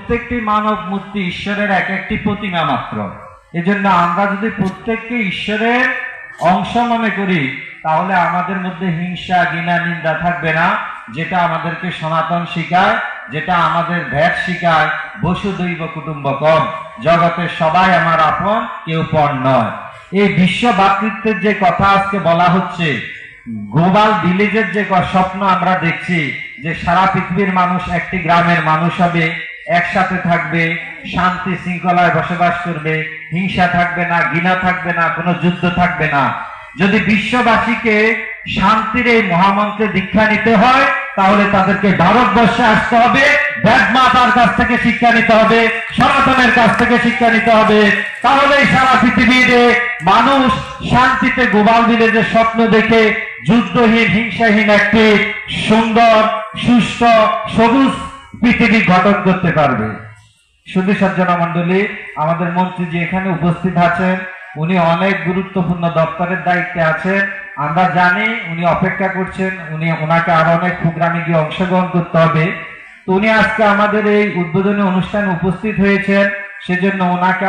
প্রত্যেকটি মানব মূর্তি ঈশ্বরের এক একটি প্রতিমা মাত্র। এজন্য আমরা যদি প্রত্যেককে ঈশ্বরের অংশ মনে করি তাহলে আমাদের মধ্যে হিংসা, ঘৃণা, নিন্দা থাকবে না, যেটা আমাদেরকে সনাতন শিখায়, যেটা আমাদের ভেদ শিখায়, বসুধৈব কুটুম্বকম, জগতের সবাই আমার আপন, কেউ পর নয়। এই বিশ্ব ভ্রাতৃত্বের যে কথা আজকে বলা হচ্ছে, গ্লোবাল ভিলেজের যে স্বপ্ন আমরা দেখছি, যে সারা পৃথিবীর মানুষ একটি গ্রামের মানুষ হবে, একসাথে থাকবে, শান্তি শৃঙ্খলায় বসবাস করবে, হিংসা থাকবে না, ঘৃণা থাকবে না, কোনো যুদ্ধ থাকবে না। যদি বিশ্ববাসীকে শান্তির এই মহামন্ত্রে দীক্ষা নিতে হয় তাহলে তাদেরকে ভারতবর্ষে আসতে হবে, বেদ মাতার কাছ থেকে শিক্ষা নিতে হবে, সনাতনের কাছ থেকে শিক্ষা নিতে হবে। তাহলেই সারা পৃথিবীতে মানুষ শান্তিতে গ্লোবাল ভিলেজের স্বপ্ন দেখে যুদ্ধহীন, হিংসাহীন একটি সুন্দর, সুস্থ, সবুজ পৃথিবী গঠন করতে পারবে। শুধু সজ্জনা মন্ডলী, আমাদের মন্ত্রীজি এখানে উপস্থিত আছেন, উনি অনেক গুরুত্বপূর্ণ দপ্তরের দায়িত্বে আছেন। আমরা জানি উনি অপেক্ষা করছেন, ওনাকে আরো অনেক প্রোগ্রামে গিয়ে অংশগ্রহণ করতে হবে। তো উনি আজকে আমাদের এই উদ্বোধনী অনুষ্ঠানে উপস্থিত হয়েছেন, সেজন্য ওনাকে